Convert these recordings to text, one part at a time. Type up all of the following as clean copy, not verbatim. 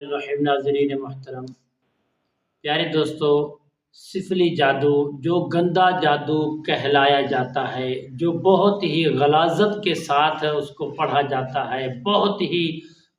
الرحیم ناظرین محترم، پیارے دوستو، سفلی جادو جو گندا جادو کہلایا جاتا ہے، جو بہت ہی غلاظت کے ساتھ اس کو پڑھا جاتا ہے، بہت ہی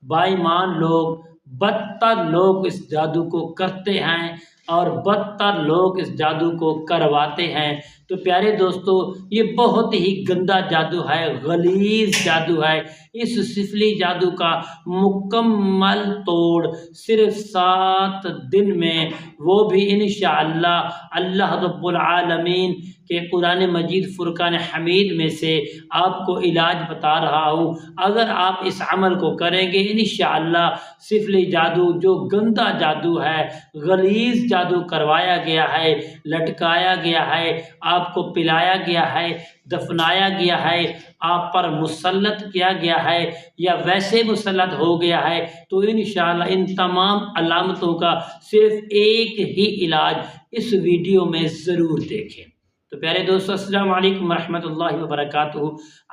بائیمان لوگ، بدتر لوگ اس جادو کو کرتے ہیں اور بدتر لوگ اس جادو کو کرواتے ہیں۔ تو پیارے دوستو، یہ بہت ہی گندا جادو ہے، غلیظ جادو ہے۔ اس سفلی جادو کا مکمل توڑ صرف 7 دن میں، وہ بھی انشاءاللہ اللہ رب العالمین کے قرآن مجید فرقان حمید میں سے آپ کو علاج بتا رہا ہوں۔ اگر آپ اس عمل کو کریں گے انشاءاللہ سفلی جادو جو گندا جادو ہے، غلیظ جادو کروایا گیا ہے، لٹکایا گیا ہے، آپ کو پلایا گیا ہے، دفنایا گیا ہے، آپ پر مسلط کیا گیا ہے یا ویسے مسلط ہو گیا ہے، تو انشاءاللہ ان تمام علامتوں کا صرف ایک ہی علاج اس ویڈیو میں ضرور دیکھیں۔ تو پیارے دوستو، السلام علیکم ورحمۃ اللہ وبرکاتہ۔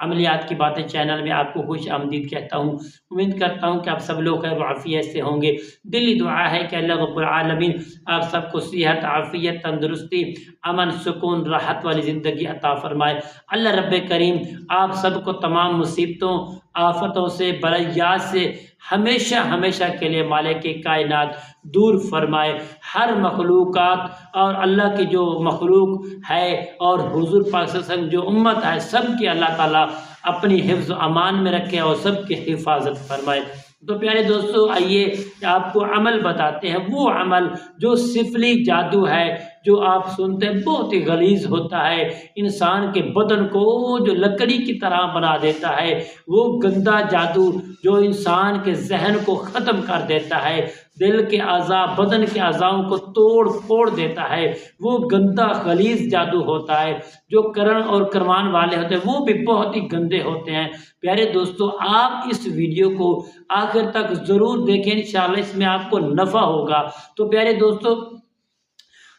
عملیات کی باتیں چینل میں آپ کو خوش آمدید کہتا ہوں۔ امید کرتا ہوں کہ آپ سب لوگ خیر و عافیت سے ہوں گے۔ دلی دعا ہے کہ اللہ رب العالمین آپ سب کو صحت، عافیت، تندرستی، امن، سکون، راحت والی زندگی عطا فرمائے۔ اللہ رب کریم آپ سب کو تمام مصیبتوں، آفتوں سے، بلیات سے ہمیشہ کے لیے مالک کائنات دور فرمائے۔ ہر مخلوقات اور اللہ کی جو مخلوق ہے اور حضور پاک صلی اللہ علیہ وسلم جو امت ہے، سب کی اللہ تعالیٰ اپنی حفظ و امان میں رکھے اور سب کی حفاظت فرمائے۔ تو پیارے دوستو، آئیے آپ کو عمل بتاتے ہیں، وہ عمل جو سفلی جادو ہے، جو آپ سنتے ہیں بہت ہی غلیظ ہوتا ہے، انسان کے بدن کو جو لکڑی کی طرح بنا دیتا ہے، وہ گندا جادو جو انسان کے ذہن کو ختم کر دیتا ہے، دل کے اعضاء، بدن کے اعضاؤں کو توڑ پھوڑ دیتا ہے، وہ گندا غلیظ جادو ہوتا ہے۔ جو کرن اور کروان والے ہوتے ہیں وہ بھی بہت ہی گندے ہوتے ہیں۔ پیارے دوستو، آپ اس ویڈیو کو آخر تک ضرور دیکھیں، انشاءاللہ اس میں آپ کو نفع ہوگا۔ تو پیارے دوستو،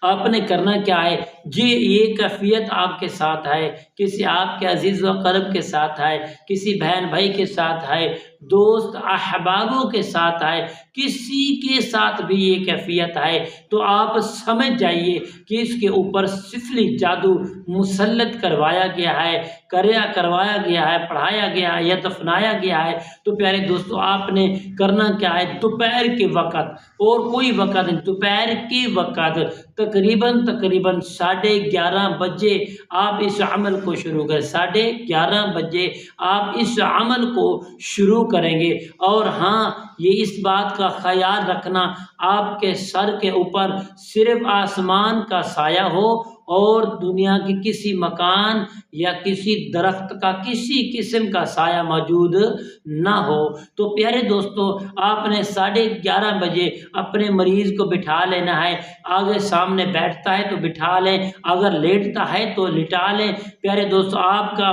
آپ نے کرنا کیا ہے، یہ کیفیت آپ کے ساتھ ہے، کسی آپ کے عزیز و قرب کے ساتھ ہے، کسی بہن بھائی کے ساتھ ہے، دوست احبابوں کے ساتھ ہے، کسی کے ساتھ بھی یہ کیفیت ہے، تو آپ سمجھ جائیے کہ اس کے اوپر سفلی جادو مسلط کروایا گیا ہے، کروایا گیا ہے، پڑھایا گیا ہے یا دفنایا گیا ہے۔ تو پیارے دوستو، آپ نے کرنا کیا ہے، دوپہر کے وقت، اور کوئی وقت نہیں، دوپہر کے وقت تقریباً 11:30 بجے آپ اس عمل کو شروع کریں۔ 11:30 بجے آپ اس عمل کو شروع کریں گے۔ اور ہاں، یہ اس بات کا خیال رکھنا آپ کے سر کے اوپر صرف آسمان کا سایہ ہو اور دنیا کی کسی مکان یا کسی درخت کا کسی قسم کا سایہ موجود نہ ہو۔ تو پیارے دوستو، آپ نے 11:30 بجے اپنے مریض کو بٹھا لینا ہے، آگے سامنے بیٹھتا ہے تو بٹھا لیں، اگر لیٹتا ہے تو لٹا لیں۔ پیارے دوستو، آپ کا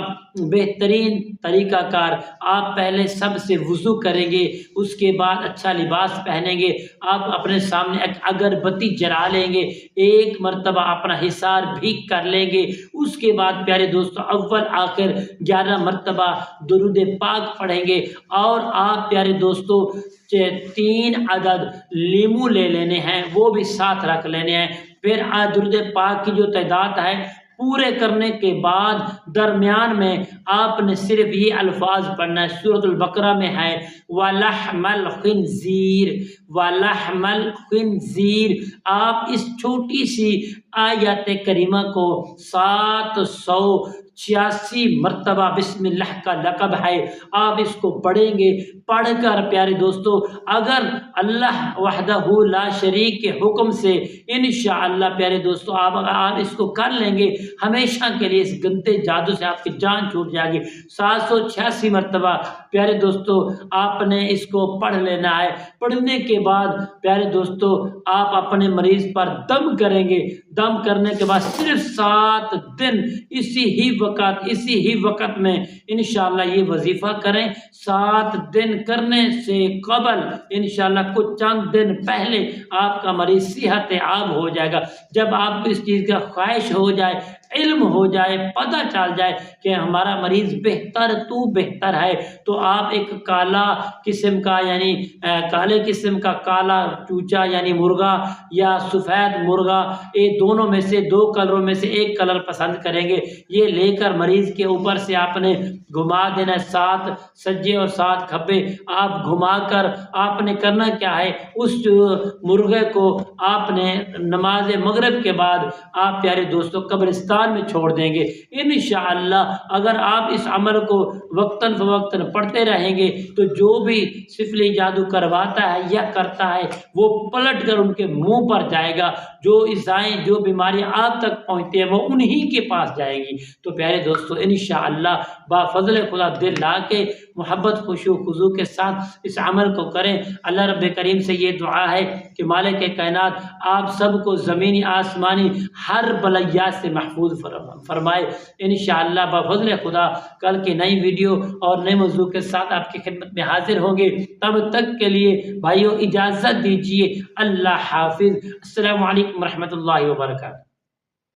بہترین طریقہ کار، آپ پہلے سب سے وضو کریں گے، اس کے بعد اچھا لباس پہنیں گے، آپ اپنے سامنے ایک اگربتی جلا لیں گے، ایک مرتبہ اپنا حصار بھی کر لیں گے، اس کے بعد پیارے دوستو اول آخر 11 مرتبہ درود پاک پڑھیں گے، اور آپ پیارے دوستو 3 عدد لیمو لے لینے ہیں، وہ بھی ساتھ رکھ لینے ہیں۔ پھر درود پاک کی جو تعداد ہے پورے کرنے کے بعد درمیان میں آپ نے صرف یہ الفاظ پڑھنا ہے، سورۃ البقرہ میں ہے وَلَحْمَ الْخِنْزِيرِ وَلَحْمَ الْخِنْزِيرِ۔ آپ اس چھوٹی سی آیت کریمہ کو 786 مرتبہ، بسم اللہ کا لقب ہے، آپ اس کو پڑھیں گے۔ پڑھ کر پیارے دوستو، اگر اللہ وحدہ لا شریک کے حکم سے انشاءاللہ پیارے دوستو آپ اس کو کر لیں گے، ہمیشہ کے لیے اس گندے جادو سے آپ کی جان چھوٹ جائے گی۔ 786 مرتبہ پیارے دوستو آپ نے اس کو پڑھ لینا ہے۔ پڑھنے کے بعد پیارے دوستو آپ اپنے مریض پر دم کریں گے، دم کرنے کے بعد صرف 7 دن اسی ہی وقت میں انشاءاللہ یہ وظیفہ کریں۔ 7 دن کرنے سے قبل انشاءاللہ کچھ چند دن پہلے آپ کا مریض صحت عام ہو جائے گا۔ جب آپ کو اس چیز کا خواہش ہو جائے، علم ہو جائے، پتہ چل جائے کہ ہمارا مریض بہتر تو بہتر ہے، تو آپ ایک کالا قسم کا یعنی کالے قسم کا کالا چوچا یعنی مرغا یا سفید مرغا، یہ دونوں میں سے 2 کلروں میں سے ایک کلر پسند کریں گے، یہ لے کر مریض کے اوپر سے آپ نے گھما دینا، 7 سجے اور 7 کھبے آپ گھما کر آپ نے کرنا کیا ہے، اس مرغے کو آپ نے نماز مغرب کے بعد آپ پیارے دوستوں قبرستان میں چھوڑ دیں گے۔ انشاءاللہ اگر آپ اس عمل کو وقتاً فوقتاً پڑھتے رہیں گے تو جو بھی سفلی جادو کرواتا ہے یا کرتا ہے وہ پلٹ کر ان کے منہ پر جائے گا، جو عزائیں جو بیماریاں آپ تک پہنچتی ہیں وہ انہی کے پاس جائے گی۔ تو پیارے دوستو انشاءاللہ با فضل خدا دل لا کے محبت خشوع خضوع کے ساتھ اس عمل کو کریں۔ اللہ رب کریم سے یہ دعا ہے کہ مالک کائنات آپ سب کو زمینی آسمانی ہر بلیات سے محفوظ فرمائے۔ انشاءاللہ بفضل خدا کل کی نئی ویڈیو اور نئے موضوع کے ساتھ آپ کی خدمت میں حاضر ہوں گے، تب تک کے لیے بھائیو اجازت دیجیے، اللہ حافظ، السلام علیکم ورحمۃ اللہ وبرکاتہ۔